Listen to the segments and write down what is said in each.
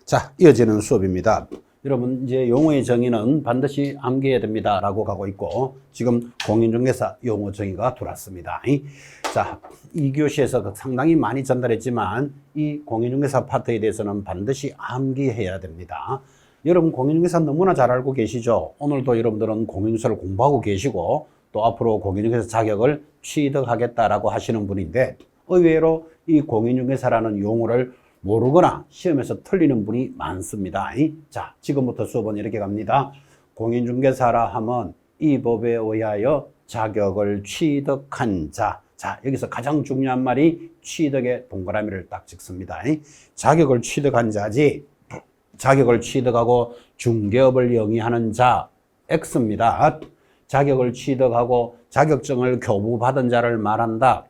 자, 이어지는 수업입니다. 여러분, 이제 용어의 정의는 반드시 암기해야 됩니다. 라고 가고 있고, 지금 공인중개사 용어 정의가 들어왔습니다. 자, 2교시에서 상당히 많이 전달했지만, 이 공인중개사 파트에 대해서는 반드시 암기해야 됩니다. 여러분, 공인중개사 너무나 잘 알고 계시죠? 오늘도 여러분들은 공인중개사를 공부하고 계시고, 또 앞으로 공인중개사 자격을 취득하겠다라고 하시는 분인데, 의외로 이 공인중개사라는 용어를 모르거나 시험에서 틀리는 분이 많습니다. 자, 지금부터 수업은 이렇게 갑니다. 공인중개사라 하면 이 법에 의하여 자격을 취득한 자. 자, 여기서 가장 중요한 말이 취득의 동그라미를 딱 찍습니다. 자격을 취득한 자지, 자격을 취득하고 중개업을 영위하는 자, X입니다. 자격을 취득하고 자격증을 교부받은 자를 말한다.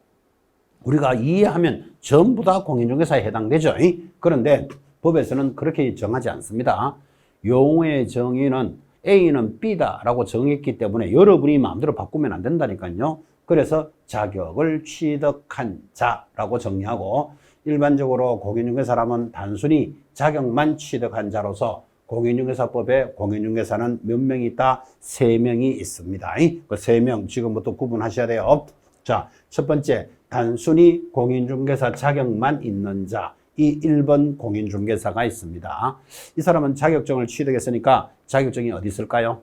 우리가 이해하면 전부 다 공인중개사에 해당되죠. 그런데 법에서는 그렇게 정하지 않습니다. 용어의 정의는 A는 B다라고 정했기 때문에 여러분이 마음대로 바꾸면 안 된다니까요. 그래서 자격을 취득한 자라고 정의하고, 일반적으로 공인중개사라면 단순히 자격만 취득한 자로서 공인중개사법에 공인중개사는 몇 명이 있다? 3명이 있습니다. 그 3명 지금부터 구분하셔야 돼요. 자, 첫 번째, 단순히 공인중개사 자격만 있는 자, 이 1번 공인중개사가 있습니다. 이 사람은 자격증을 취득했으니까 자격증이 어디 있을까요?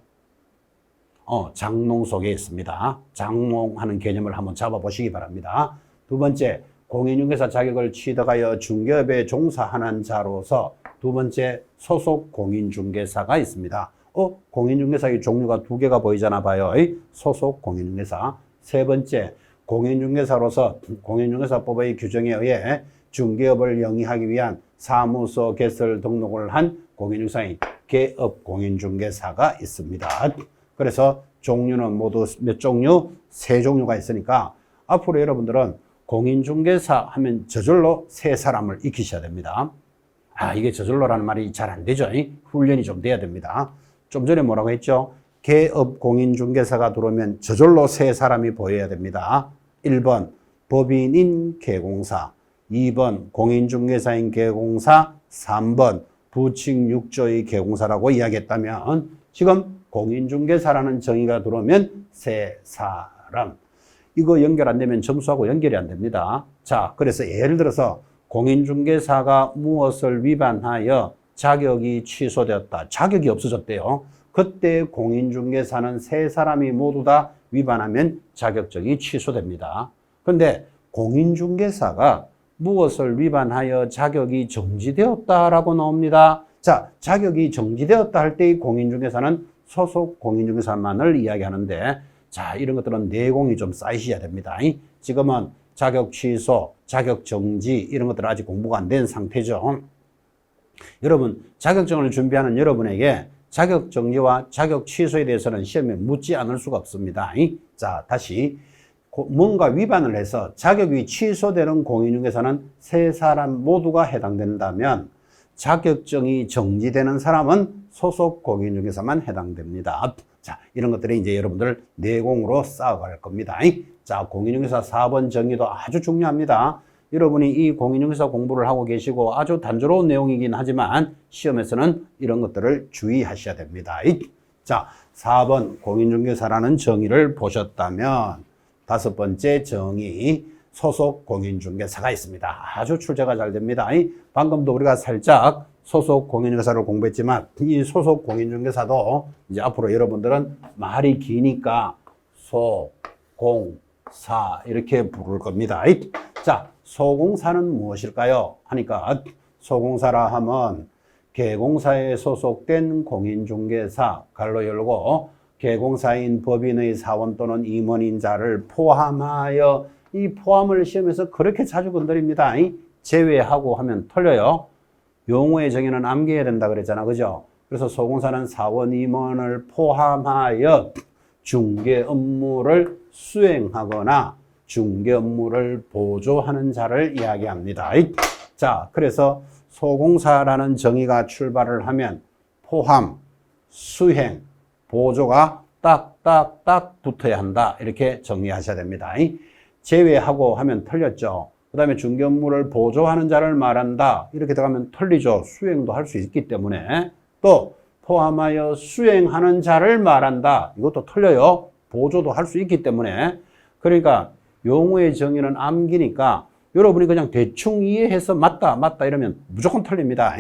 장롱 속에 있습니다. 장롱하는 개념을 한번 잡아보시기 바랍니다. 두 번째, 공인중개사 자격을 취득하여 중개업에 종사하는 자로서 두 번째, 소속 공인중개사가 있습니다. 공인중개사의 종류가 2개가 보이잖아 봐요. 소속 공인중개사. 세 번째, 공인중개사로서 공인중개사법의 규정에 의해 중개업을 영위하기 위한 사무소 개설 등록을 한 공인중개사인 개업공인중개사가 있습니다. 그래서 종류는 모두 몇 종류? 3종류가 있으니까 앞으로 여러분들은 공인중개사 하면 저절로 3사람을 익히셔야 됩니다. 이게 저절로라는 말이 잘 안 되죠. 훈련이 좀 돼야 됩니다. 좀 전에 뭐라고 했죠? 개업공인중개사가 들어오면 저절로 3사람이 보여야 됩니다. 1번 법인인 개공사, 2번 공인중개사인 개공사, 3번 부칙 6조의 개공사라고 이야기했다면, 지금 공인중개사라는 정의가 들어오면 3사람. 이거 연결 안 되면 점수하고 연결이 안 됩니다. 자, 그래서 예를 들어서 공인중개사가 무엇을 위반하여 자격이 취소되었다. 자격이 없어졌대요. 그때 공인중개사는 3사람이 모두 다 위반하면 자격증이 취소됩니다. 그런데 공인중개사가 무엇을 위반하여 자격이 정지되었다라고 나옵니다. 자, 자격이 정지되었다 할 때 공인중개사는 소속 공인중개사만을 이야기하는데, 자, 이런 것들은 내공이 좀 쌓이셔야 됩니다. 지금은 자격 취소, 자격 정지 이런 것들 아직 공부가 안 된 상태죠. 여러분, 자격증을 준비하는 여러분에게 자격 정지와 자격 취소에 대해서는 시험에 묻지 않을 수가 없습니다. 자, 다시 뭔가 위반을 해서 자격이 취소되는 공인중개사는 3사람 모두가 해당된다면, 자격증이 정지되는 사람은 소속 공인중개사만 해당됩니다. 자, 이런 것들이 이제 여러분들 내공으로 쌓아갈 겁니다. 자, 공인중개사 4번 정의도 아주 중요합니다. 여러분이 이 공인중개사 공부를 하고 계시고 아주 단조로운 내용이긴 하지만 시험에서는 이런 것들을 주의하셔야 됩니다. 자, 4번 공인중개사라는 정의를 보셨다면, 5번째 정의, 소속 공인중개사가 있습니다. 아주 출제가 잘 됩니다. 방금도 우리가 살짝 소속 공인중개사를 공부했지만, 이 소속 공인중개사도 이제 앞으로 여러분들은 말이 기니까 소, 공, 사 이렇게 부를 겁니다. 자, 소공사는 무엇일까요? 하니까 소공사라 하면 개공사에 소속된 공인중개사, 가로 열고 개공사인 법인의 사원 또는 임원인 자를 포함하여, 이 포함을 시험에서 그렇게 자주 건드립니다. 제외하고 하면 틀려요. 용어의 정의는 암기해야 된다 그랬잖아, 그죠? 그래서 소공사는 사원 임원을 포함하여 중개 업무를 수행하거나 중개 업무를 보조하는 자를 이야기합니다. 자, 그래서 소공사라는 정의가 출발을 하면 포함, 수행, 보조가 딱딱딱 붙어야 한다. 이렇게 정리하셔야 됩니다. 제외하고 하면 틀렸죠. 그 다음에 중개 업무를 보조하는 자를 말한다. 이렇게 들어가면 틀리죠. 수행도 할 수 있기 때문에. 또 포함하여 수행하는 자를 말한다. 이것도 틀려요. 보조도 할 수 있기 때문에. 그러니까 용어의 정의는 암기니까 여러분이 그냥 대충 이해해서 맞다 이러면 무조건 틀립니다.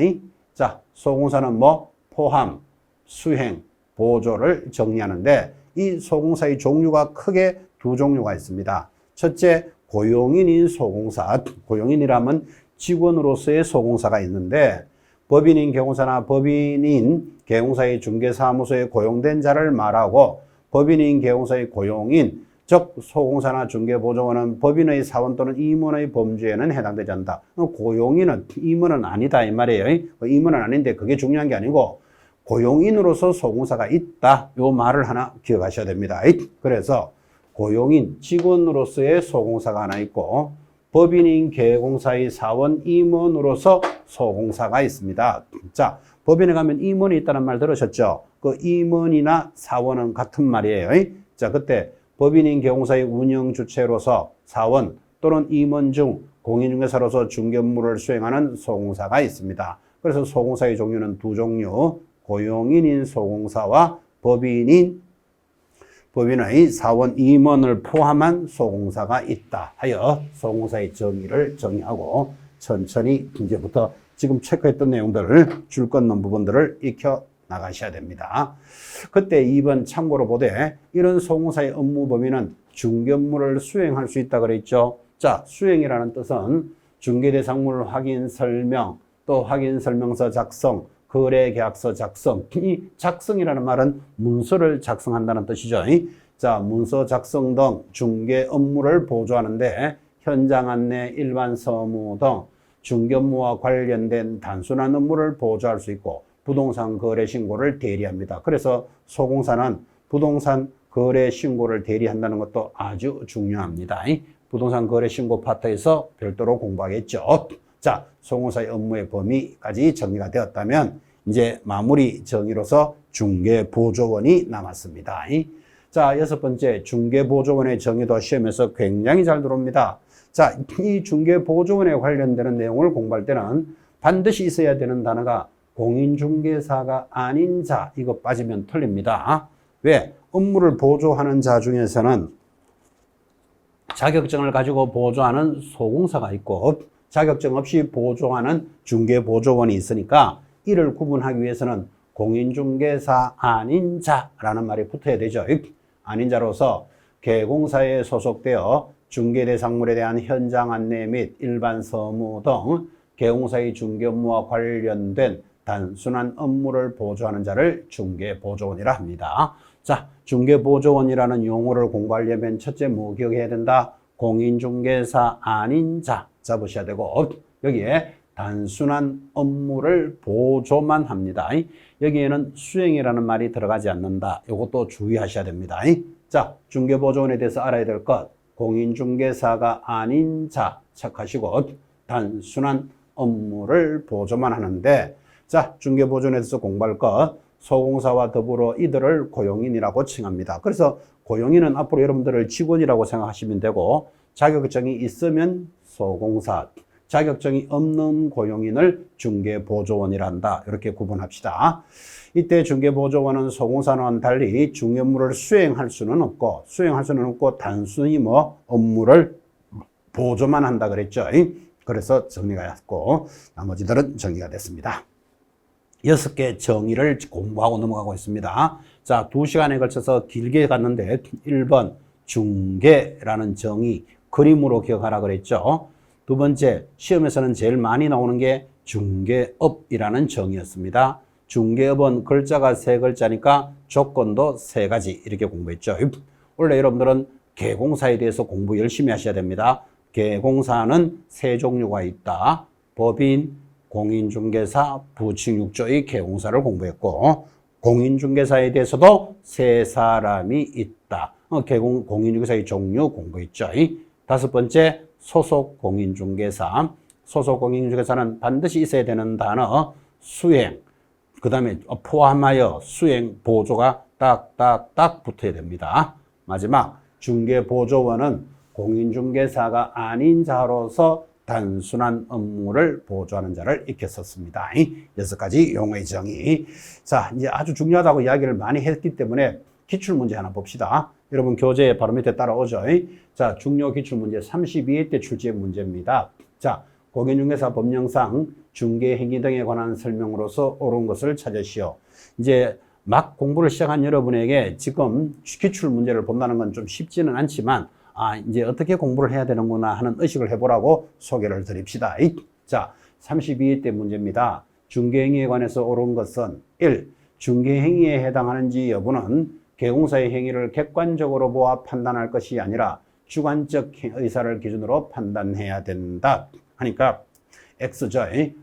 자, 소공사는 뭐 포함, 수행, 보조를 정리하는데 이 소공사의 종류가 크게 두 종류가 있습니다. 첫째, 고용인인 소공사. 고용인이라면 직원으로서의 소공사가 있는데 법인인 개공사나 법인인 개공사의 중개사무소에 고용된 자를 말하고 법인인 개공사의 고용인, 즉 소공사나 중개보조원은 법인의 사원 또는 임원의 범주에는 해당되지 않는다. 고용인은 임원은 아니다 이 말이에요. 임원은 아닌데 그게 중요한 게 아니고 고용인으로서 소공사가 있다. 요 말을 하나 기억하셔야 됩니다. 그래서 고용인, 직원으로서의 소공사가 하나 있고 법인인 개공사의 사원, 임원으로서 소공사가 있습니다. 자, 법인에 가면 임원이 있다는 말 들으셨죠? 그 임원이나 사원은 같은 말이에요. 자, 그때 법인인 개공사의 운영 주체로서 사원 또는 임원 중 공인중개사로서 중개 업무를 수행하는 소공사가 있습니다. 그래서 소공사의 종류는 두 종류, 고용인인 소공사와 법인의 사원, 임원을 포함한 소공사가 있다 하여 소공사의 정의를 정의하고 천천히 이제부터 지금 체크했던 내용들을 줄 끊는 부분들을 익혀 나가셔야 됩니다. 그때 2번 참고로 보되 이런 소공사의 업무 범위는 중개 업무를 수행할 수 있다 그랬죠. 자, 수행이라는 뜻은 중개대상물 확인 설명, 또 확인 설명서 작성, 거래계약서 작성. 이 작성이라는 말은 문서를 작성한다는 뜻이죠. 자, 문서 작성 등 중개 업무를 보조하는데 현장 안내, 일반 서무 등 중개 업무와 관련된 단순한 업무를 보조할 수 있고 부동산 거래 신고를 대리합니다. 그래서 소공사는 부동산 거래 신고를 대리한다는 것도 아주 중요합니다. 부동산 거래 신고 파트에서 별도로 공부하겠죠. 자, 소공사의 업무의 범위까지 정리가 되었다면 이제 마무리 정의로서 중개보조원이 남았습니다. 자, 6번째 중개보조원의 정의도 시험에서 굉장히 잘 들어옵니다. 자, 이 중개보조원에 관련되는 내용을 공부할 때는 반드시 있어야 되는 단어가 공인중개사가 아닌 자, 이거 빠지면 틀립니다. 왜? 업무를 보조하는 자 중에서는 자격증을 가지고 보조하는 소공사가 있고 자격증 없이 보조하는 중개보조원이 있으니까 이를 구분하기 위해서는 공인중개사 아닌 자라는 말이 붙어야 되죠. 아닌 자로서 개공사에 소속되어 중개대상물에 대한 현장 안내 및 일반 서무 등 개공사의 중개 업무와 관련된 단순한 업무를 보조하는 자를 중개보조원이라 합니다. 자, 중개보조원이라는 용어를 공부하려면 첫째 뭐 기억해야 된다? 공인중개사 아닌 자 잡으셔야 되고 여기에 단순한 업무를 보조만 합니다. 여기에는 수행이라는 말이 들어가지 않는다. 이것도 주의하셔야 됩니다. 자, 중개보조원에 대해서 알아야 될 것. 공인중개사가 아닌 자 착하시고 단순한 업무를 보조만 하는데 자, 중개보조원에 대해서 공부할 것. 소공사와 더불어 이들을 고용인이라고 칭합니다. 그래서 고용인은 앞으로 여러분들을 직원이라고 생각하시면 되고 자격증이 있으면 소공사, 자격증이 없는 고용인을 중개보조원이라 한다. 이렇게 구분합시다. 이때 중개보조원은 소공사와는 달리 중개 업무를 수행할 수는 없고 단순히 뭐 업무를 보조만 한다 그랬죠. 그래서 정리가 됐고 나머지들은 정리가 됐습니다. 6개 정의를 공부하고 넘어가고 있습니다. 자, 2시간에 걸쳐서 길게 갔는데 1번 중개라는 정의 그림으로 기억하라 그랬죠. 두 번째, 시험에서는 제일 많이 나오는 게 중개업이라는 정의였습니다. 중개업은 글자가 3글자니까 조건도 3가지 이렇게 공부했죠. 원래 여러분들은 개공사에 대해서 공부 열심히 하셔야 됩니다. 개공사는 3종류가 있다. 법인, 공인중개사, 부칭6조의 개공사를 공부했고 공인중개사에 대해서도 3사람이 있다. 공인중개사의 종류 공부했죠. 5번째, 소속 공인중개사. 소속 공인중개사는 반드시 있어야 되는 단어 수행, 그 다음에 포함하여 수행 보조가 딱딱딱 붙어야 됩니다. 마지막 중개보조원은 공인중개사가 아닌 자로서 단순한 업무를 보조하는 자를 익혔었습니다. 6가지 용어의 정의. 자, 이제 아주 중요하다고 이야기를 많이 했기 때문에 기출문제 하나 봅시다. 여러분 교재에 바로 밑에 따라오죠. 자, 중요 기출문제 32회 때 출제한 문제입니다. 자, 공인중개사 법령상 중개행위 등에 관한 설명으로서 옳은 것을 찾으시오. 이제 막 공부를 시작한 여러분에게 지금 기출문제를 본다는 건 좀 쉽지는 않지만 이제 어떻게 공부를 해야 되는구나 하는 의식을 해보라고 소개를 드립시다. 자, 32회 때 문제입니다. 중개행위에 관해서 옳은 것은 1. 중개행위에 해당하는지 여부는 개공사의 행위를 객관적으로 보아 판단할 것이 아니라 주관적 의사를 기준으로 판단해야 된다. 하니까 X죠.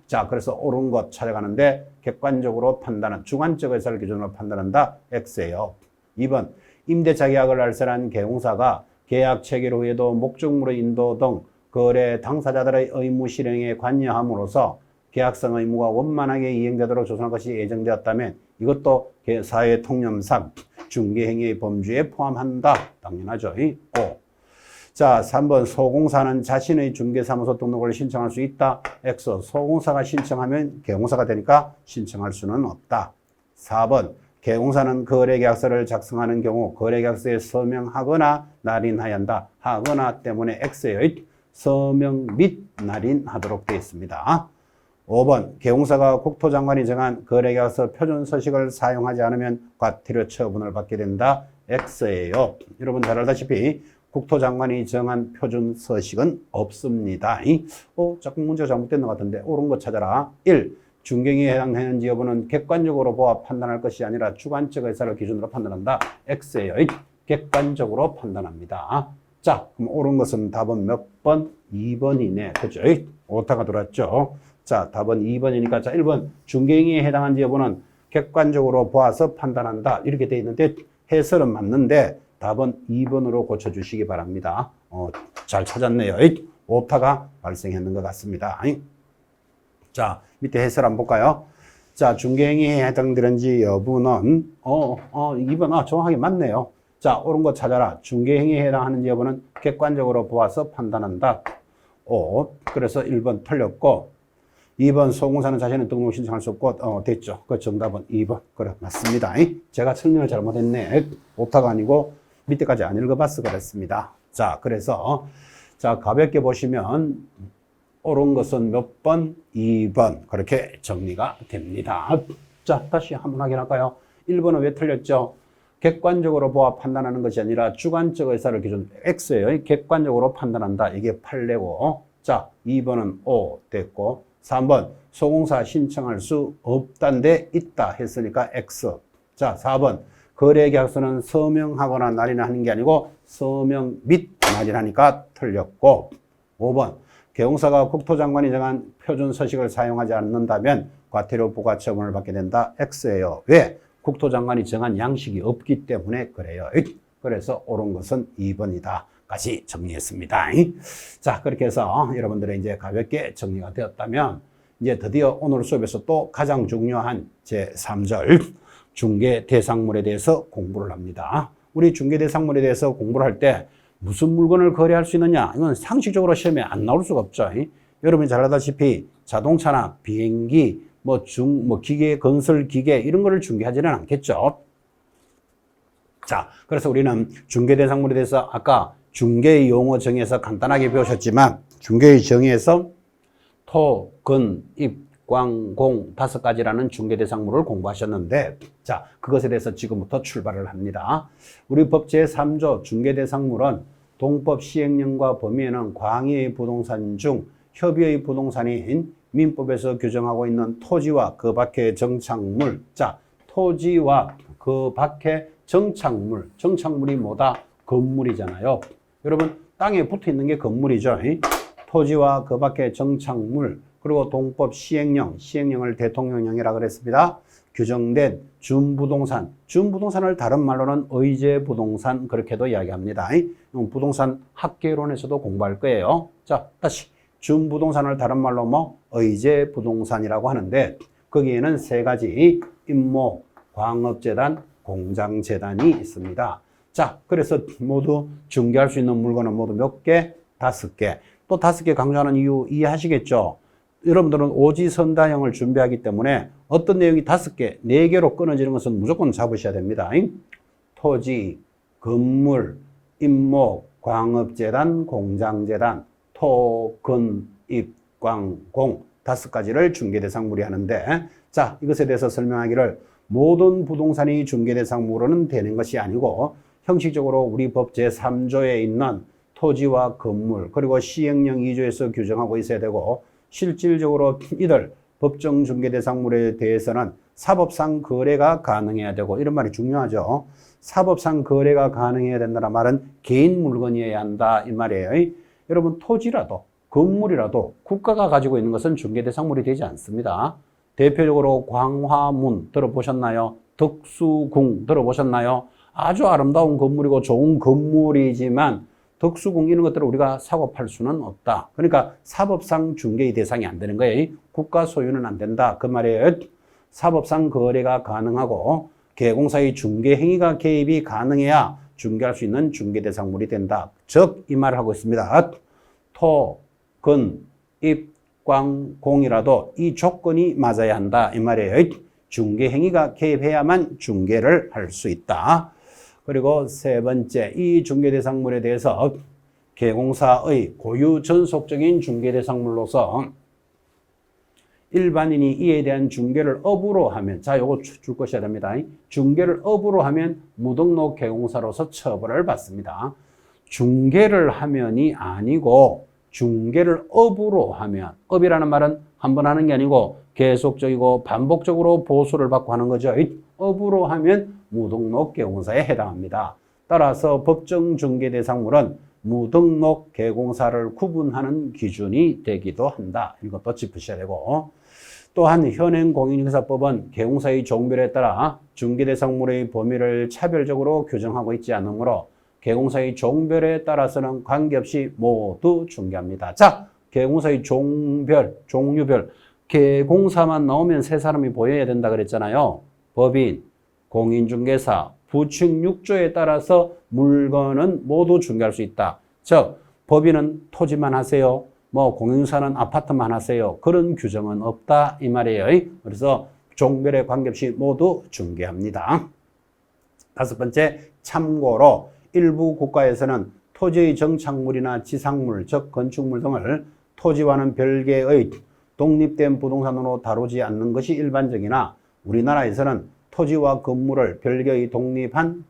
자, 그래서 옳은 것 찾아가는데 객관적으로 판단한 주관적 의사를 기준으로 판단한다. X예요. 2번 임대차 계약을 알선한 개공사가 계약 체결 후에도 목적물의 인도 등 거래 당사자들의 의무 실행에 관여함으로써 계약성 의무가 원만하게 이행되도록 조성할 것이 예정되었다면 이것도 사회 통념상 중개행위의 범주에 포함한다. 당연하죠. 5. 자, 3번 소공사는 자신의 중개사무소 등록을 신청할 수 있다. X. 소공사가 신청하면 개공사가 되니까 신청할 수는 없다. 4번 개공사는 거래계약서를 작성하는 경우 거래계약서에 서명하거나 날인해야 한다. 하거나 때문에 X예요. 서명 및 날인하도록 되어 있습니다. 5번 개공사가 국토장관이 정한 거래계약서 표준서식을 사용하지 않으면 과태료 처분을 받게 된다. X예요. 여러분 잘 알다시피 국토장관이 정한 표준서식은 없습니다. 자꾸 문제가 잘못된 것 같은데 옳은 거 찾아라. 1. 중개행위에 해당되는지 여부는 객관적으로 보아 판단할 것이 아니라 주관적 의사를 기준으로 판단한다. X예요. 객관적으로 판단합니다. 자, 그럼 옳은 것은 답은 몇 번? 2번이네. 그죠? 오타가 들어왔죠. 자, 답은 2번이니까 자, 1번 중개행위에 해당한지 여부는 객관적으로 보아서 판단한다. 이렇게 돼 있는데 해설은 맞는데 답은 2번으로 고쳐주시기 바랍니다. 잘 찾았네요. 오타가 발생했는 것 같습니다. 자, 밑에 해설 한번 볼까요? 자, 중개행위에 해당되는지 여부는 2번 정확하게 맞네요. 자, 옳은 거 찾아라. 중개행위에 해당하는지 여부는 객관적으로 보아서 판단한다. 그래서 1번 틀렸고 2번 소공사는 자신의 등록 신청할 수 없고 됐죠. 그 정답은 2번. 그래 맞습니다. 제가 설명을 잘못했네. 오타가 아니고 밑에까지 안 읽어봤어 그랬습니다. 자, 그래서 자 가볍게 보시면 옳은 것은 몇 번? 2번. 그렇게 정리가 됩니다. 자, 다시 한번 확인할까요? 1번은 왜 틀렸죠? 객관적으로 보아 판단하는 것이 아니라 주관적 의사를 기준 X예요. 객관적으로 판단한다. 이게 판례고. 자, 2번은 O 됐고 3번 소공사 신청할 수 없단데 있다 했으니까 X. 자, 4번 거래계약서는 서명하거나 날인하는 게 아니고 서명 및 날인하니까 틀렸고 5번 개공사가 국토장관이 정한 표준서식을 사용하지 않는다면 과태료 부과처분을 받게 된다. X예요. 왜? 국토장관이 정한 양식이 없기 때문에 그래요. 그래서 옳은 것은 2번이다. 까지 정리했습니다. 자, 그렇게 해서 여러분들의 이제 가볍게 정리가 되었다면 이제 드디어 오늘 수업에서 또 가장 중요한 제3절 중개 대상물에 대해서 공부를 합니다. 우리 중개 대상물에 대해서 공부를 할 때 무슨 물건을 거래할 수 있느냐? 이건 상식적으로 시험에 안 나올 수가 없죠. 여러분이 잘 알다시피 자동차나 비행기, 기계, 건설 기계 이런 거를 중개하지는 않겠죠. 자, 그래서 우리는 중개 대상물에 대해서 아까 중개의 용어 정의에서 간단하게 배우셨지만 중개의 정의에서 토, 근, 입, 광, 공 5가지라는 중개 대상물을 공부하셨는데 자, 그것에 대해서 지금부터 출발을 합니다. 우리 법 제3조 중개 대상물은 동법 시행령과 범위에는 광의의 부동산 중 협의의 부동산인 민법에서 규정하고 있는 토지와 그 밖의 정착물. 자, 토지와 그 밖의 정착물이 뭐다? 건물이잖아요. 여러분 땅에 붙어 있는 게 건물이죠. 토지와 그 밖의 정착물 그리고 동법 시행령을 대통령령이라 그랬습니다. 규정된 준부동산을 다른 말로는 의제부동산 그렇게도 이야기합니다. 부동산 학계론에서도 공부할 거예요. 자, 다시 준부동산을 다른 말로 의제부동산이라고 하는데 거기에는 3가지 임모, 광업재단, 공장재단이 있습니다. 자, 그래서 모두 중개할 수 있는 물건은 모두 몇 개? 5개. 또 5개 강조하는 이유 이해하시겠죠? 여러분들은 오지선다형을 준비하기 때문에 어떤 내용이 5개, 4개로 끊어지는 것은 무조건 잡으셔야 됩니다. 토지, 건물, 임목, 광업재단, 공장재단, 토, 근, 입, 광, 공 5가지를 중개대상물이 하는데, 자, 이것에 대해서 설명하기를 모든 부동산이 중개대상물로는 되는 것이 아니고 형식적으로 우리 법 제3조에 있는 토지와 건물 그리고 시행령 2조에서 규정하고 있어야 되고, 실질적으로 이들 법정 중개대상물에 대해서는 사법상 거래가 가능해야 되고, 이런 말이 중요하죠. 사법상 거래가 가능해야 된다는 말은 개인 물건이어야 한다 이 말이에요. 여러분, 토지라도 건물이라도 국가가 가지고 있는 것은 중개대상물이 되지 않습니다. 대표적으로 광화문 들어보셨나요? 덕수궁 들어보셨나요? 아주 아름다운 건물이고 좋은 건물이지만 덕수궁 이런 것들을 우리가 사고 팔 수는 없다. 그러니까 사법상 중개의 대상이 안 되는 거예요. 국가 소유는 안 된다 그 말이에요. 사법상 거래가 가능하고 개공사의 중개 행위가 개입이 가능해야 중개할 수 있는 중개대상물이 된다. 즉 이 말을 하고 있습니다. 토, 근, 입, 광, 공이라도 이 조건이 맞아야 한다 이 말이에요. 중개 행위가 개입해야만 중개를 할 수 있다. 그리고 세 번째, 이 중개대상물에 대해서 개공사의 고유 전속적인 중개대상물로서 일반인이 이에 대한 중개를 업으로 하면, 자, 요거 줄 것이야 됩니다. 중개를 업으로 하면 무등록 개공사로서 처벌을 받습니다. 중개를 하면이 아니고 중개를 업으로 하면, 업이라는 말은 한 번 하는 게 아니고 계속적이고 반복적으로 보수를 받고 하는 거죠. 업으로 하면 무등록 개공사에 해당합니다. 따라서 법정 중개대상물은 무등록 개공사를 구분하는 기준이 되기도 한다. 이것도 짚으셔야 되고, 또한 현행 공인중개사법은 개공사의 종별에 따라 중개대상물의 범위를 차별적으로 규정하고 있지 않으므로 개공사의 종별에 따라서는 관계없이 모두 중개합니다. 자, 개공사의 종별, 종류별, 개공사만 나오면 세 사람이 보여야 된다 그랬잖아요. 법인, 공인중개사, 부칙 6조에 따라서 물건은 모두 중개할 수 있다. 즉, 법인은 토지만 하세요. 공인중개사는 아파트만 하세요. 그런 규정은 없다 이 말이에요. 그래서 종별에 관계없이 모두 중개합니다. 5번째, 참고로 일부 국가에서는 토지의 정착물이나 지상물, 즉 건축물 등을 토지와는 별개의 독립된 부동산으로 다루지 않는 것이 일반적이나, 우리나라에서는 토지와 건물을 별개의 독립한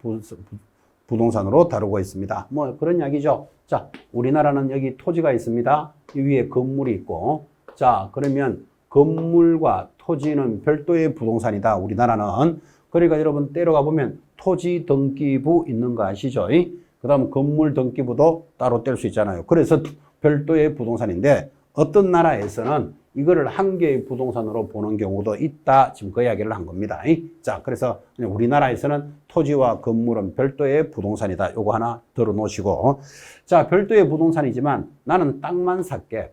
부동산으로 다루고 있습니다. 그런 이야기죠. 자, 우리나라는 여기 토지가 있습니다. 이 위에 건물이 있고, 자, 그러면 건물과 토지는 별도의 부동산이다, 우리나라는. 그러니까 여러분 때려가 보면 토지 등기부 있는 거 아시죠? 그 다음 건물 등기부도 따로 뗄 수 있잖아요. 그래서 별도의 부동산인데, 어떤 나라에서는 이거를 한 개의 부동산으로 보는 경우도 있다. 지금 그 이야기를 한 겁니다. 자, 그래서 우리나라에서는 토지와 건물은 별도의 부동산이다. 요거 하나 들어 놓으시고. 자, 별도의 부동산이지만 나는 땅만 살게,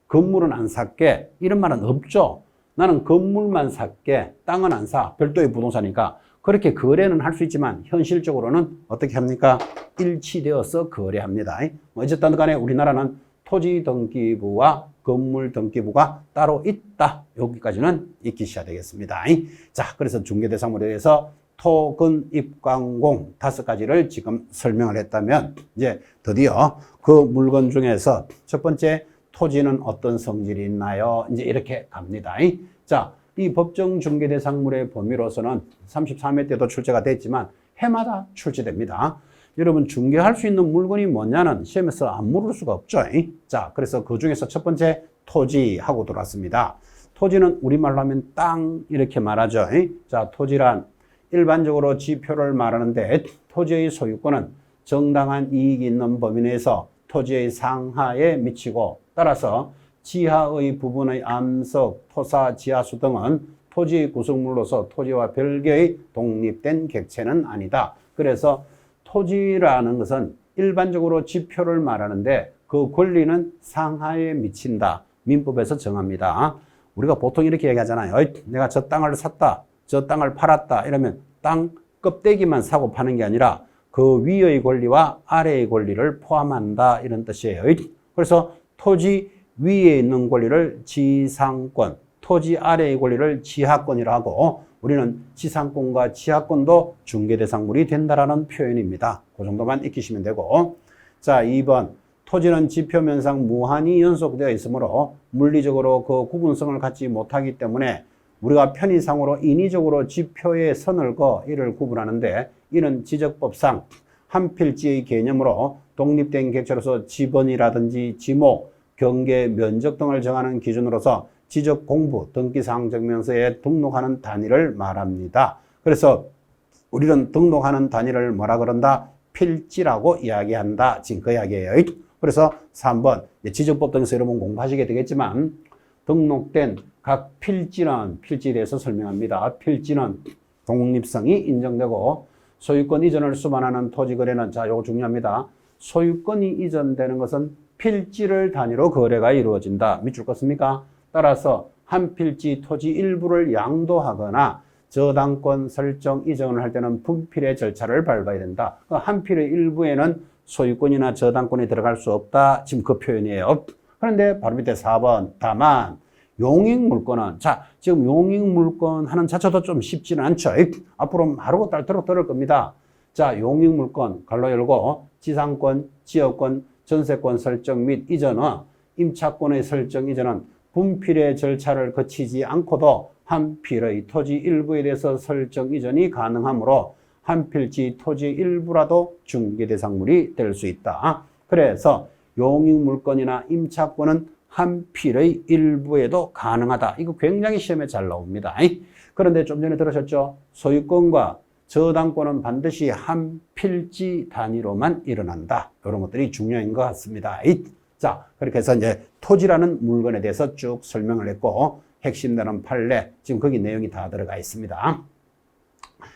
건물은 안 살게, 이런 말은 없죠. 나는 건물만 살게, 땅은 안 사. 별도의 부동산이니까. 그렇게 거래는 할 수 있지만 현실적으로는 어떻게 합니까? 일치되어서 거래합니다. 어쨌든 간에 우리나라는 토지 등기부와 건물 등기부가 따로 있다. 여기까지는 익히셔야 되겠습니다. 자, 그래서 중개대상물에 대해서 토, 근, 입, 광, 공 5가지를 지금 설명을 했다면, 이제 드디어 그 물건 중에서 첫 번째, 토지는 어떤 성질이 있나요? 이제 이렇게 갑니다. 자, 이 법정 중개대상물의 범위로서는 33회 때도 출제가 됐지만 해마다 출제됩니다. 여러분, 중개할 수 있는 물건이 뭐냐는 시험에서 안 물을 수가 없죠. 자, 그래서 그 중에서 첫 번째 토지하고 들어왔습니다. 토지는 우리말로 하면 땅 이렇게 말하죠. 자, 토지란 일반적으로 지표를 말하는데, 토지의 소유권은 정당한 이익이 있는 범위 내에서 토지의 상하에 미치고, 따라서 지하의 부분의 암석, 토사, 지하수 등은 토지의 구성물로서 토지와 별개의 독립된 객체는 아니다. 그래서 토지라는 것은 일반적으로 지표를 말하는데 그 권리는 상하에 미친다. 민법에서 정합니다. 우리가 보통 이렇게 얘기하잖아요. 내가 저 땅을 샀다, 저 땅을 팔았다 이러면 땅 껍데기만 사고 파는 게 아니라 그 위의 권리와 아래의 권리를 포함한다 이런 뜻이에요. 그래서 토지 위에 있는 권리를 지상권, 토지 아래의 권리를 지하권이라 하고 우리는 지상권과 지하권도 중개대상물이 된다라는 표현입니다. 그 정도만 익히시면 되고 자 2번 토지는 지표면상 무한히 연속되어 있으므로 물리적으로 그 구분성을 갖지 못하기 때문에 우리가 편의상으로 인위적으로 지표에 선을 그어 이를 구분하는데 이는 지적법상 한 필지의 개념으로 독립된 객체로서 지번이라든지 지목, 경계, 면적 등을 정하는 기준으로서 지적공부, 등기사항 증명서에 등록하는 단위를 말합니다. 그래서 우리는 등록하는 단위를 뭐라 그런다? 필지라고 이야기한다. 지금 그 이야기예요. 그래서 3번 지적법 등에서 여러분 공부하시게 되겠지만 등록된 각 필지는 필지에 대해서 설명합니다. 필지는 독립성이 인정되고 소유권 이전을 수반하는 토지거래는 자 요거 중요합니다. 소유권이 이전되는 것은 필지를 단위로 거래가 이루어진다. 밑줄 껐습니까? 따라서 한 필지 토지 일부를 양도하거나 저당권 설정 이전을 할 때는 분필의 절차를 밟아야 된다. 한 필의 일부에는 소유권이나 저당권이 들어갈 수 없다. 지금 그 표현이에요. 그런데 바로 밑에 4번 다만 용익물권은 자 지금 용익물권 하는 자체도 좀 쉽지는 않죠. 앞으로 하루고 딸도록 들을 겁니다. 자 용익물권 갈로 열고 지상권, 지역권, 전세권 설정 및 이전은 임차권의 설정 이전은 분필의 절차를 거치지 않고도 한 필의 토지 일부에 대해서 설정 이전이 가능하므로 한 필지 토지 일부라도 중개대상물이 될 수 있다. 그래서 용익물권이나 임차권은 한 필의 일부에도 가능하다. 이거 굉장히 시험에 잘 나옵니다. 그런데 좀 전에 들으셨죠? 소유권과 저당권은 반드시 한 필지 단위로만 일어난다. 이런 것들이 중요한 것 같습니다. 자, 그렇게 해서 이제 토지라는 물건에 대해서 쭉 설명을 했고 핵심되는 판례, 지금 거기 내용이 다 들어가 있습니다.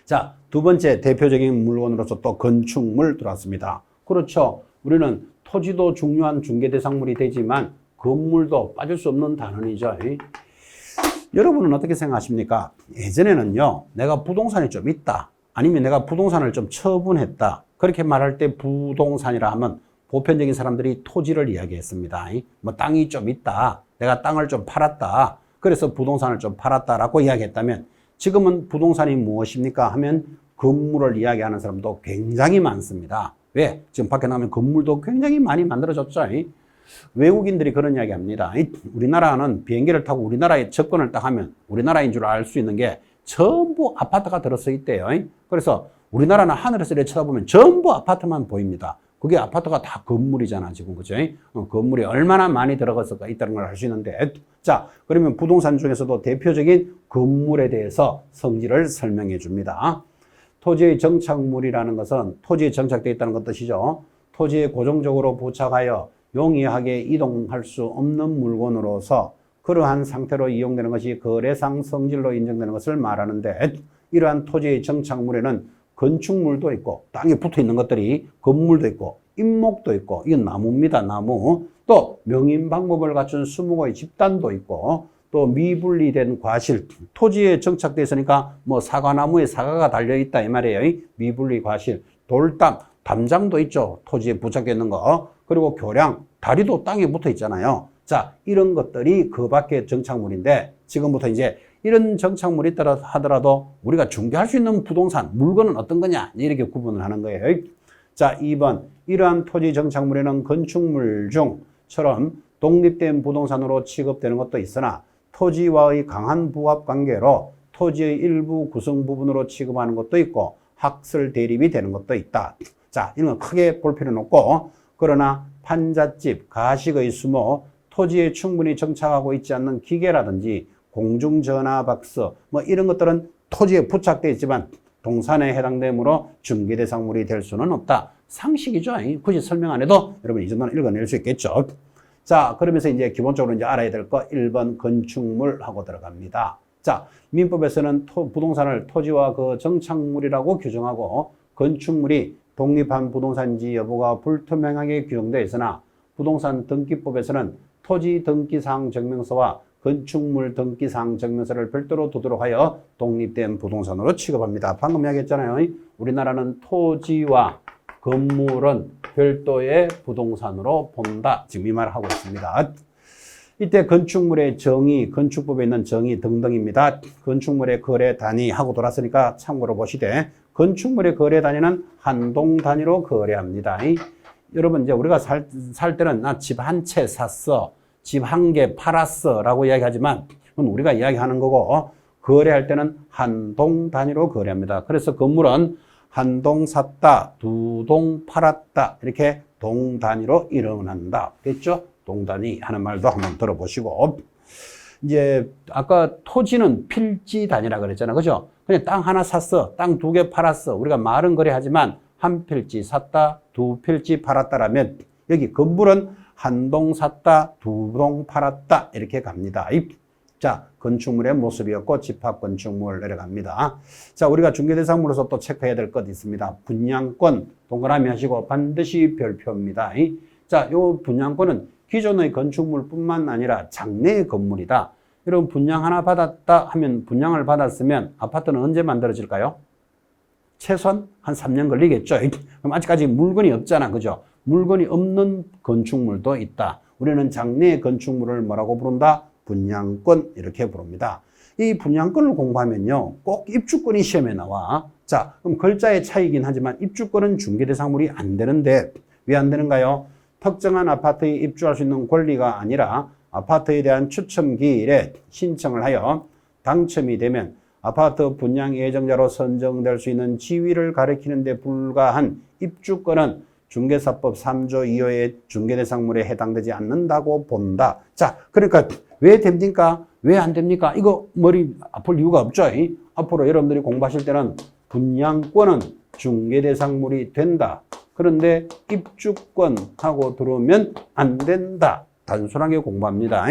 자, 두 번째 대표적인 물건으로서 또 건축물 들어왔습니다. 그렇죠. 우리는 토지도 중요한 중개대상물이 되지만 건물도 빠질 수 없는 단원이죠. 여러분은 어떻게 생각하십니까? 예전에는요, 내가 부동산이 좀 있다. 아니면 내가 부동산을 좀 처분했다. 그렇게 말할 때 부동산이라 하면 보편적인 사람들이 토지를 이야기했습니다. 뭐 땅이 좀 있다. 내가 땅을 좀 팔았다. 그래서 부동산을 좀 팔았다라고 이야기했다면 지금은 부동산이 무엇입니까? 하면 건물을 이야기하는 사람도 굉장히 많습니다. 왜? 지금 밖에 나가면 건물도 굉장히 많이 만들어졌죠. 외국인들이 그런 이야기 합니다. 우리나라는 비행기를 타고 우리나라에 접근을 딱 하면 우리나라인 줄 알 수 있는 게 전부 아파트가 들어서 있대요. 그래서 우리나라는 하늘에서 이렇게 쳐다보면 전부 아파트만 보입니다. 그게 아파트가 다 건물이잖아, 지금. 그죠? 건물이 얼마나 많이 들어가서 있다는 걸 알 수 있는데. 자, 그러면 부동산 중에서도 대표적인 건물에 대해서 성질을 설명해 줍니다. 토지의 정착물이라는 것은 토지에 정착되어 있다는 것 뜻이죠. 토지에 고정적으로 부착하여 용이하게 이동할 수 없는 물건으로서 그러한 상태로 이용되는 것이 거래상 성질로 인정되는 것을 말하는데 이러한 토지의 정착물에는 건축물도 있고 땅에 붙어 있는 것들이 건물도 있고 인목도 있고 이건 나무입니다. 나무. 또 명인 방법을 갖춘 수목의 집단도 있고 또 미분리된 과실. 토지에 정착되어 있으니까 뭐 사과나무에 사과가 달려있다 이 말이에요. 미분리 과실. 돌담, 담장도 있죠. 토지에 부착되어 있는 거. 그리고 교량, 다리도 땅에 붙어 있잖아요. 자, 이런 것들이 그 밖의 정착물인데 지금부터 이제 이런 정착물이 있더라 하더라도 우리가 중개할 수 있는 부동산, 물건은 어떤 거냐 이렇게 구분을 하는 거예요. 자, 2번 이러한 토지 정착물에는 건축물 중처럼 독립된 부동산으로 취급되는 것도 있으나 토지와의 강한 부합 관계로 토지의 일부 구성 부분으로 취급하는 것도 있고 학설 대립이 되는 것도 있다. 자, 이런 건 크게 볼 필요는 없고 그러나 판잣집, 가식의 수목, 토지에 충분히 정착하고 있지 않는 기계라든지 공중전화박스 뭐 이런 것들은 토지에 부착되어 있지만 동산에 해당되므로 중개대상물이 될 수는 없다. 상식이죠. 굳이 설명 안 해도 여러분 이 정도는 읽어낼 수 있겠죠. 자, 그러면서 이제 기본적으로 이제 알아야 될 거 1번 건축물 하고 들어갑니다. 자, 민법에서는 부동산을 토지와 그 정착물이라고 규정하고 건축물이 독립한 부동산인지 여부가 불투명하게 규정되어 있으나 부동산 등기법에서는 토지 등기사항 증명서와 건축물 등기사항 증명서를 별도로 두도록 하여 독립된 부동산으로 취급합니다. 방금 이야기했잖아요. 우리나라는 토지와 건물은 별도의 부동산으로 본다. 지금 이 말을 하고 있습니다. 이때 건축물의 정의, 건축법에 있는 정의 등등입니다. 건축물의 거래 단위 하고 돌았으니까 참고로 보시되 건축물의 거래 단위는 한 동 단위로 거래합니다. 여러분 이제 우리가 살 때는 나 집 한 채 샀어, 집 한 개 팔았어 라고 이야기하지만 그건 우리가 이야기하는 거고 거래할 때는 한 동 단위로 거래합니다. 그래서 건물은 한 동 샀다, 두 동 팔았다 이렇게 동 단위로 일어난다. 됐죠? 동 단위 하는 말도 한번 들어보시고 이제 아까 토지는 필지 단위라 그랬잖아. 그죠? 그냥 땅 하나 샀어, 땅 두 개 팔았어. 우리가 말은 거래하지만 한 필지 샀다, 두 필지 팔았다라면 여기 건물은 한 동 샀다, 두 동 팔았다 이렇게 갑니다. 자, 건축물의 모습이었고 집합 건축물 내려갑니다. 자, 우리가 중개대상물로서 또 체크해야 될 것 있습니다. 분양권 동그라미 하시고 반드시 별표입니다. 자, 요 분양권은 기존의 건축물뿐만 아니라 장래의 건물이다. 이런 분양 하나 받았다 하면 분양을 받았으면 아파트는 언제 만들어질까요? 최소한 한 3년 걸리겠죠. 그럼 아직까지 물건이 없잖아. 그죠? 물건이 없는 건축물도 있다. 우리는 장래의 건축물을 뭐라고 부른다? 분양권 이렇게 부릅니다. 이 분양권을 공부하면요. 꼭 입주권이 시험에 나와. 자, 그럼 글자의 차이긴 하지만 입주권은 중개대상물이 안 되는데 왜 안 되는가요? 특정한 아파트에 입주할 수 있는 권리가 아니라 아파트에 대한 추첨 기일에 신청을 하여 당첨이 되면 아파트 분양 예정자로 선정될 수 있는 지위를 가리키는 데 불과한 입주권은 중개사법 3조 2호의 중개대상물에 해당되지 않는다고 본다. 자, 그러니까 왜 됩니까? 왜 안 됩니까? 이거 머리 아플 이유가 없죠. 앞으로 여러분들이 공부하실 때는 분양권은 중개대상물이 된다. 그런데 입주권하고 들어오면 안 된다. 단순하게 공부합니다.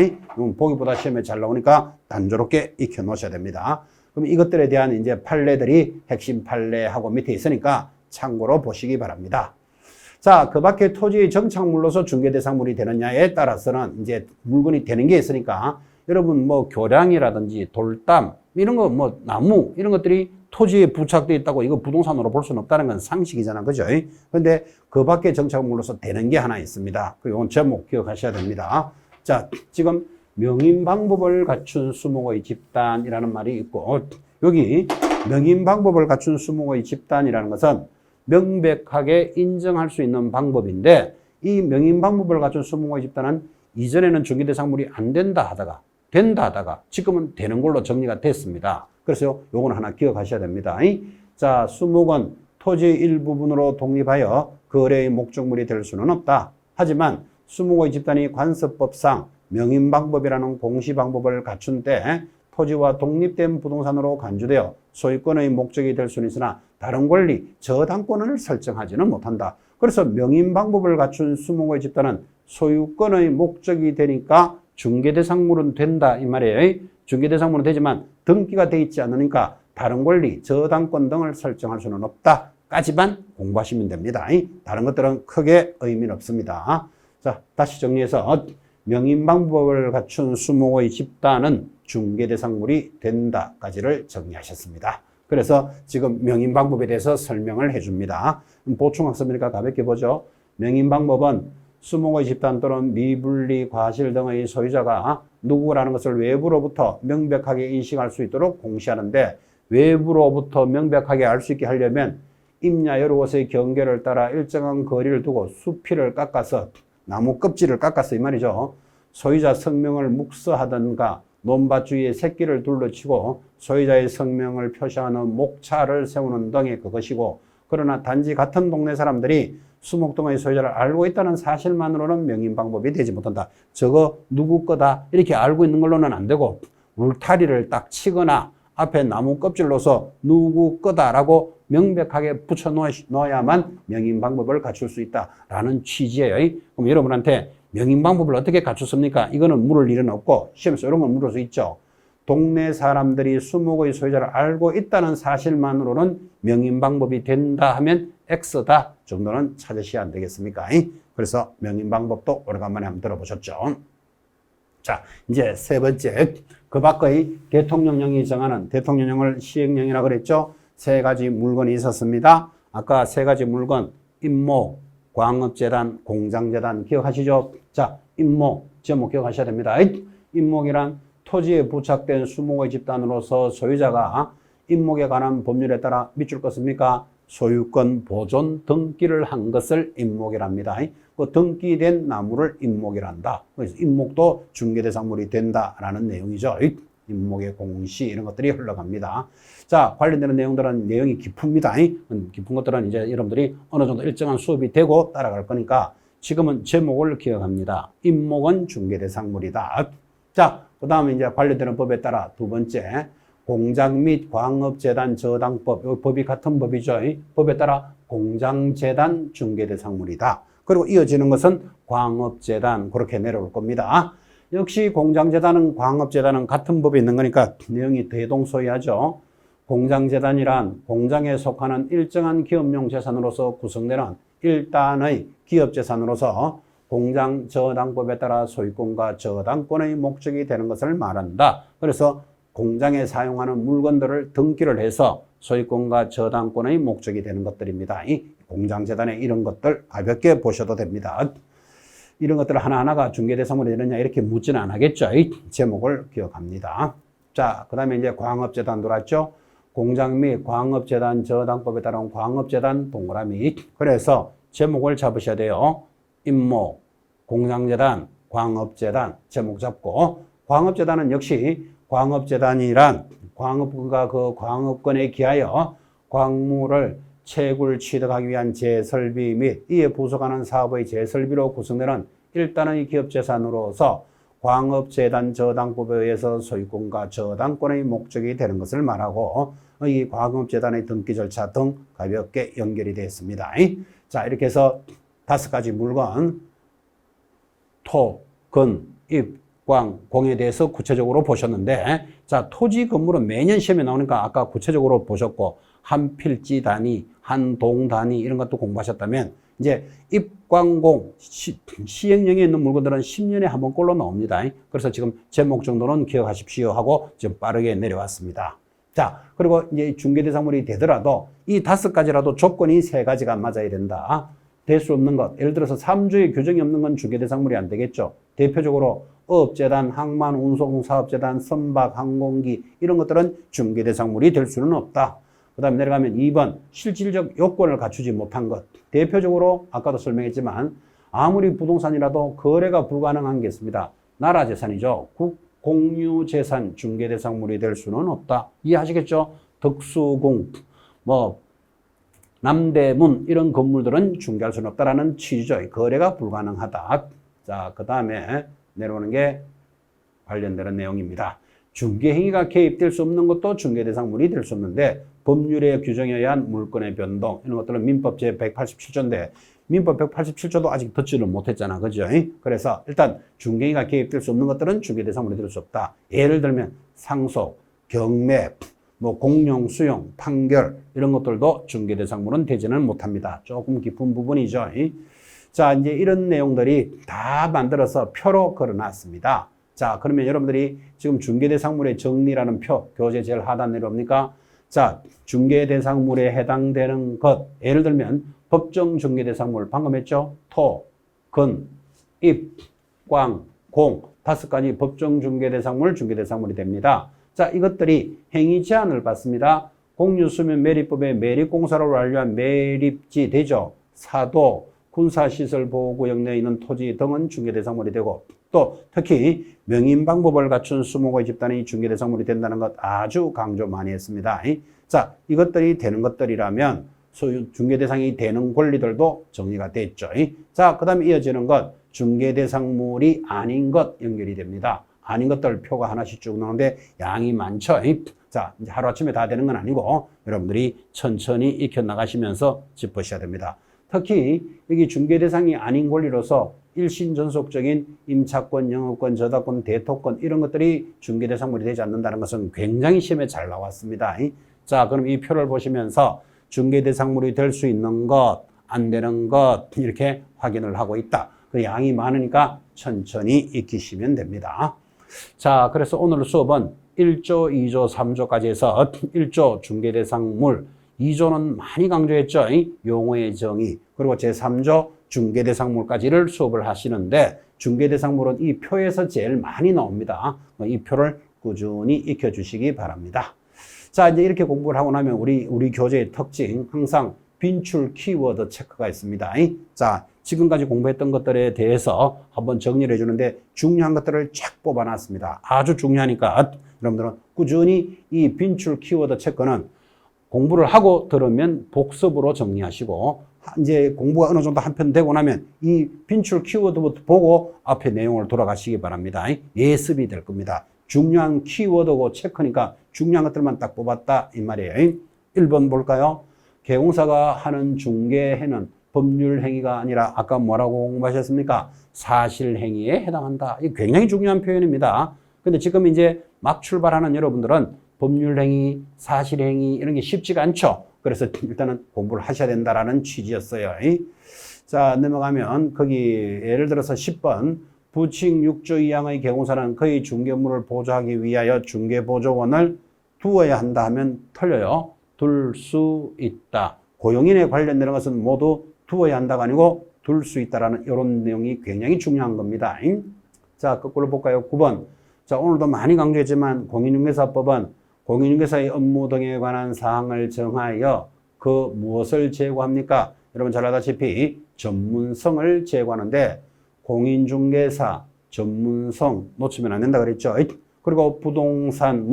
보기보다 시험에 잘 나오니까 단조롭게 익혀 놓으셔야 됩니다. 그럼 이것들에 대한 이제 판례들이 핵심 판례하고 밑에 있으니까 참고로 보시기 바랍니다. 자, 그 밖에 토지의 정착물로서 중개대상물이 되느냐에 따라서는 이제 물건이 되는 게 있으니까 여러분 뭐 교량이라든지 돌담 이런 거 뭐 나무 이런 것들이 토지에 부착되어 있다고 이거 부동산으로 볼 수는 없다는 건 상식이잖아. 그죠? 그런데 그 밖에 정착물로서 되는 게 하나 있습니다. 이건 제목 기억하셔야 됩니다. 자, 지금 명인방법을 갖춘 수목의 집단이라는 말이 있고 여기 명인방법을 갖춘 수목의 집단이라는 것은 명백하게 인정할 수 있는 방법인데 이 명인방법을 갖춘 수목의 집단은 이전에는 중개대상물이 안 된다 하다가 된다 하다가 지금은 되는 걸로 정리가 됐습니다. 그래서 요건 하나 기억하셔야 됩니다. 자, 수목은 토지의 일부분으로 독립하여 거래의 목적물이 될 수는 없다. 하지만 수목의 집단이 관습법상 명인방법이라는 공시방법을 갖춘 때 토지와 독립된 부동산으로 간주되어 소유권의 목적이 될 수는 있으나 다른 권리, 저당권을 설정하지는 못한다. 그래서 명인방법을 갖춘 수목의 집단은 소유권의 목적이 되니까 중개대상물은 된다 이 말이에요. 중개대상물은 되지만 등기가 돼 있지 않으니까 다른 권리, 저당권 등을 설정할 수는 없다. 까지만 공부하시면 됩니다. 다른 것들은 크게 의미는 없습니다. 자, 다시 정리해서 명인방법을 갖춘 수목의 집단은 중개대상물이 된다까지를 정리하셨습니다. 그래서 지금 명인방법에 대해서 설명을 해줍니다. 보충학습이니까 가볍게 보죠. 명인방법은 수목의 집단 또는 미분리 과실 등의 소유자가 누구라는 것을 외부로부터 명백하게 인식할 수 있도록 공시하는데 외부로부터 명백하게 알 수 있게 하려면 임야 여러 곳의 경계를 따라 일정한 거리를 두고 수필을 깎아서 나무 껍질을 깎아서 이 말이죠. 소유자 성명을 묵서하든가 논밭 주위에 새끼를 둘러치고 소유자의 성명을 표시하는 목차를 세우는 등의 그것이고 그러나 단지 같은 동네 사람들이 수목 등의 소유자를 알고 있다는 사실만으로는 명인방법이 되지 못한다. 저거 누구 거다 이렇게 알고 있는 걸로는 안 되고 울타리를 딱 치거나 앞에 나무 껍질로서 누구 거다라고 명백하게 붙여 놓아야만 명인방법을 갖출 수 있다라는 취지예요. 그럼 여러분한테 명인방법을 어떻게 갖췄습니까? 이거는 물을 일은 없고 시험에서 이런 건 물을 수 있죠. 동네 사람들이 수목의 소유자를 알고 있다는 사실만으로는 명인방법이 된다 하면 X다 정도는 찾으셔야 안 되겠습니까? 그래서 명인방법도 오래간만에 한번 들어보셨죠. 자, 이제 세 번째, 그 밖의 대통령령이 정하는 대통령령을 시행령이라고 그랬죠. 세 가지 물건이 있었습니다. 아까 세 가지 물건 임목, 광업재단, 공장재단 기억하시죠? 자, 임목, 제목 기억하셔야 됩니다. 임목이란 토지에 부착된 수목의 집단으로서 소유자가 임목에 관한 법률에 따라 밑줄 껐습니까? 소유권 보존 등기를 한 것을 임목이랍니다. 그 등기된 나무를 임목이란다. 그래서 임목도 중개대상물이 된다라는 내용이죠. 임목의 공시 이런 것들이 흘러갑니다. 자, 관련되는 내용들은 내용이 깊습니다. 깊은 것들은 이제 여러분들이 어느 정도 일정한 수업이 되고 따라갈 거니까 지금은 제목을 기억합니다. 임목은 중개대상물이다. 자, 그 다음에 이제 관련되는 법에 따라 두 번째, 공장 및 광업재단 저당법, 이 법이 같은 법이죠. 법에 따라 공장재단 중개대상물이다. 그리고 이어지는 것은 광업재단, 그렇게 내려올 겁니다. 역시 공장재단은 광업재단은 같은 법이 있는 거니까 내용이 대동소이하죠. 공장재단이란 공장에 속하는 일정한 기업용 재산으로서 구성되는 일단의 기업재산으로서 공장 저당법에 따라 소유권과 저당권의 목적이 되는 것을 말한다. 그래서 공장에 사용하는 물건들을 등기를 해서 소유권과 저당권의 목적이 되는 것들입니다. 이 공장재단에 이런 것들 가볍게 보셔도 됩니다. 이런 것들 하나하나가 중개대상물이 되느냐 이렇게 묻지는 않겠죠. 이 제목을 기억합니다. 자, 그 다음에 이제 광업재단 들어왔죠. 공장 및 광업재단 저당법에 따른 광업재단 동그라미. 그래서 제목을 잡으셔야 돼요. 임목, 공장재단, 광업재단 제목 잡고, 광업재단은 역시 광업재단이란 광업부가 그 광업권에 기하여 광물을 채굴 취득하기 위한 재설비 및 이에 부속하는 사업의 재설비로 구성되는 일단의 기업재산으로서 광업재단 저당법에 의해서 소유권과 저당권의 목적이 되는 것을 말하고, 이 광업재단의 등기 절차 등 가볍게 연결이 되어 있습니다. 자, 이렇게 해서 5가지 물건, 토, 근, 입, 광, 공에 대해서 구체적으로 보셨는데, 자, 토지 건물은 매년 시험에 나오니까 아까 구체적으로 보셨고, 한 필지 단위, 한 동 단위 이런 것도 공부하셨다면, 이제 입광공, 시행령에 있는 물건들은 10년에 한 번꼴로 나옵니다. 그래서 지금 제목 정도는 기억하십시오 하고 지금 빠르게 내려왔습니다. 자, 그리고 이제 중개대상물이 되더라도 이 5가지라도 조건이 3가지가 맞아야 된다. 될 수 없는 것, 예를 들어서 3주의 규정이 없는 건 중개대상물이 안 되겠죠. 대표적으로 어업재단, 항만, 운송사업재단, 선박, 항공기 이런 것들은 중개대상물이 될 수는 없다. 그 다음에 내려가면 2번, 실질적 요건을 갖추지 못한 것. 대표적으로 아까도 설명했지만 아무리 부동산이라도 거래가 불가능한 게 있습니다. 나라재산이죠. 공유재산 중개대상물이 될 수는 없다. 이해하시겠죠? 덕수궁, 남대문 이런 건물들은 중개할 수는 없다라는 취지죠. 거래가 불가능하다. 자, 그 다음에 내려오는 게 관련되는 내용입니다. 중개행위가 개입될 수 없는 것도 중개대상물이 될 수 없는데, 법률의 규정에 의한 물건의 변동 이런 것들은 민법 제187조인데 민법 187조도 아직 듣지를 못했잖아. 그죠? 그래서 일단 중개행위가 개입될 수 없는 것들은 중개대상물이 될 수 없다. 예를 들면 상속, 경매, 공용, 수용, 판결 이런 것들도 중개대상물은 되지는 못합니다. 조금 깊은 부분이죠. 자, 이제 이런 내용들이 다 만들어서 표로 걸어놨습니다. 자, 그러면 여러분들이 지금 중개대상물의 정리라는 표, 교재 제일 하단 내려옵니까? 자, 중개대상물에 해당되는 것, 예를 들면 법정 중개대상물 방금 했죠? 토, 근, 입, 광, 공 5가지 법정 중개대상물, 중개대상물이 됩니다. 자, 이것들이 행위 제한을 받습니다. 공유수면 매립법의 매립공사로 완료한 매립지 되죠. 사도, 군사시설 보호구역 내에 있는 토지 등은 중개대상물이 되고, 또 특히 명인방법을 갖춘 수목의 집단이 중개대상물이 된다는 것 아주 강조 많이 했습니다. 자, 이것들이 되는 것들이라면 소유 중개대상이 되는 권리들도 정리가 됐죠. 자, 그 다음에 이어지는 것, 중개대상물이 아닌 것 연결이 됩니다. 아닌 것들 표가 하나씩 쭉 나오는데 양이 많죠. 자, 이제 하루아침에 다 되는 건 아니고 여러분들이 천천히 익혀나가시면서 짚으셔야 됩니다. 특히 여기 중개대상이 아닌 권리로서 일신전속적인 임차권, 영업권, 저당권, 대토권 이런 것들이 중개대상물이 되지 않는다는 것은 굉장히 시험에 잘 나왔습니다. 자, 그럼 이 표를 보시면서 중개대상물이 될 수 있는 것, 안 되는 것 이렇게 확인을 하고 있다. 그 양이 많으니까 천천히 익히시면 됩니다. 자, 그래서 오늘 수업은 1조, 2조, 3조까지 해서 1조 중개대상물, 2조는 많이 강조했죠. 용어의 정의. 그리고 제3조 중개대상물까지를 수업을 하시는데 중개대상물은 이 표에서 제일 많이 나옵니다. 이 표를 꾸준히 익혀주시기 바랍니다. 자, 이제 이렇게 공부를 하고 나면 우리 교재의 특징, 항상 빈출 키워드 체크가 있습니다. 자, 지금까지 공부했던 것들에 대해서 한번 정리를 해주는데 중요한 것들을 쫙 뽑아놨습니다. 아주 중요하니까 여러분들은 꾸준히 이 빈출 키워드 체크는 공부를 하고 들으면 복습으로 정리하시고 이제 공부가 어느 정도 한편 되고 나면 이 빈출 키워드부터 보고 앞에 내용을 돌아가시기 바랍니다. 예습이 될 겁니다. 중요한 키워드고 체크니까 중요한 것들만 딱 뽑았다 이 말이에요. 1번 볼까요? 개공사가 하는 중개행위는 법률 행위가 아니라 아까 뭐라고 공부하셨습니까? 사실행위에 해당한다. 이게 굉장히 중요한 표현입니다. 근데 지금 이제 막 출발하는 여러분들은 법률행위, 사실행위 이런 게 쉽지가 않죠. 그래서 일단은 공부를 하셔야 된다라는 취지였어요. 자, 넘어가면 거기 예를 들어서 10번 부칙 6조 2항의 개공사는 그의 중개물을 보조하기 위하여 중개보조원을 두어야 한다 하면 틀려요. 둘 수 있다. 고용인에 관련되는 것은 모두 두어야 한다가 아니고 둘 수 있다라는 이런 내용이 굉장히 중요한 겁니다. 자, 거꾸로 볼까요? 9번. 자, 오늘도 많이 강조했지만 공인중개사법은 공인중개사의 업무 등에 관한 사항을 정하여 그 무엇을 제고합니까? 여러분 잘 아다시피 전문성을 제고하는데 공인중개사 전문성 놓치면 안 된다 그랬죠. 그리고 부동산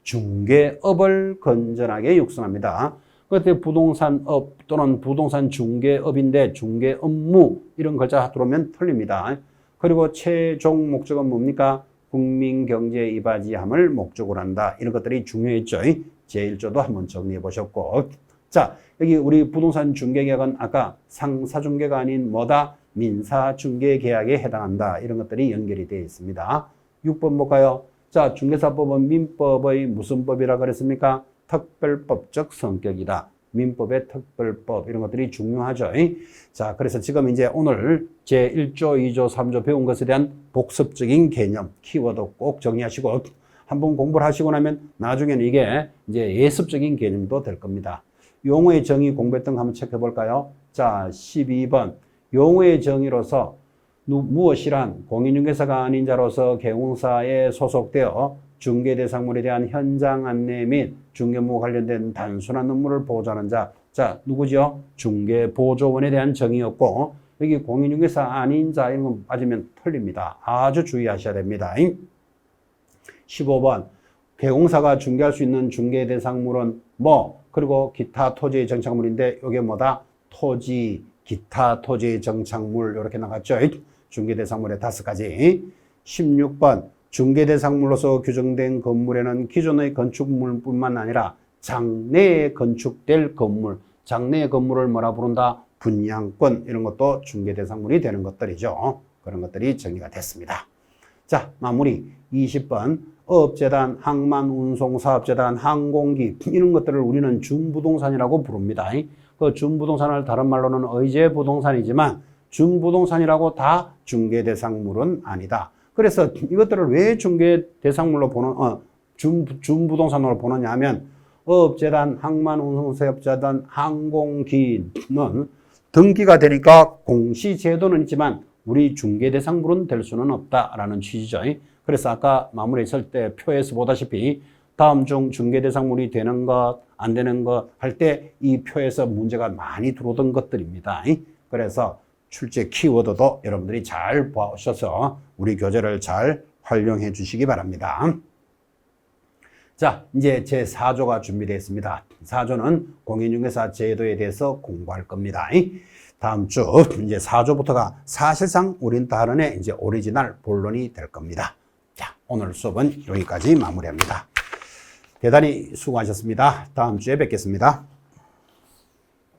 중개업을 건전하게 육성합니다. 그때 부동산업 또는 부동산 중개업인데 중개 업무 이런 글자 들어오면 틀립니다. 그리고 최종 목적은 뭡니까? 국민 경제에 이바지함을 목적으로 한다. 이런 것들이 중요했죠. 제1조도 한번 정리해 보셨고. 자, 여기 우리 부동산 중개계약은 아까 상사중개가 아닌 뭐다? 민사중개계약에 해당한다. 이런 것들이 연결이 되어 있습니다. 6번 볼까요? 자, 중개사법은 민법의 무슨 법이라 그랬습니까? 특별법적 성격이다. 민법의 특별법 이런 것들이 중요하죠. 자, 그래서 지금 이제 오늘 제1조, 2조, 3조 배운 것에 대한 복습적인 개념, 키워드 꼭 정리하시고 한번 공부를 하시고 나면 나중에는 이게 이제 예습적인 개념도 될 겁니다. 용어의 정의 공부했던 거 한번 체크해 볼까요? 자, 12번. 용어의 정의로서 무엇이란 공인중개사가 아닌 자로서 개공사에 소속되어 중개대상물에 대한 현장 안내 및 중개업무 관련된 단순한 업무를 보조하는 자. 자, 누구죠? 중개보조원에 대한 정의였고 여기 공인중개사 아닌 자 이런 건 빠지면 틀립니다. 아주 주의하셔야 됩니다. 15번. 개공사가 중개할 수 있는 중개대상물은 그리고 기타 토지의 정착물인데 이게 뭐다? 토지, 기타 토지의 정착물 이렇게 나갔죠. 중개대상물의 5가지. 16번. 중개대상물로서 규정된 건물에는 기존의 건축물뿐만 아니라 장래에 건축될 건물, 장래의 건물을 뭐라 부른다? 분양권 이런 것도 중개대상물이 되는 것들이죠. 그런 것들이 정리가 됐습니다. 자, 마무리 20번. 어업재단, 항만운송사업재단, 항공기 이런 것들을 우리는 준부동산이라고 부릅니다. 그 준부동산을 다른 말로는 의제부동산이지만 준부동산이라고 다 중개대상물은 아니다. 그래서 이것들을 왜 중개대상물로 준부동산으로 보느냐 하면 어업재단, 항만운송사업재단, 항공기는 등기가 되니까 공시제도는 있지만 우리 중개대상물은 될 수는 없다라는 취지죠. 그래서 아까 마무리했을 때 표에서 보다시피 다음 중 중개대상물이 되는 것, 안 되는 것 할 때 이 표에서 문제가 많이 들어오던 것들입니다. 그래서 출제 키워드도 여러분들이 잘 보셔서 우리 교재를 잘 활용해 주시기 바랍니다. 자, 이제 제4조가 준비되어 있습니다. 4조는 공인중개사 제도에 대해서 공부할 겁니다. 다음 주 이제 4조부터가 사실상 우린 다른의 이제 오리지널 본론이 될 겁니다. 자, 오늘 수업은 여기까지 마무리합니다. 대단히 수고하셨습니다. 다음 주에 뵙겠습니다.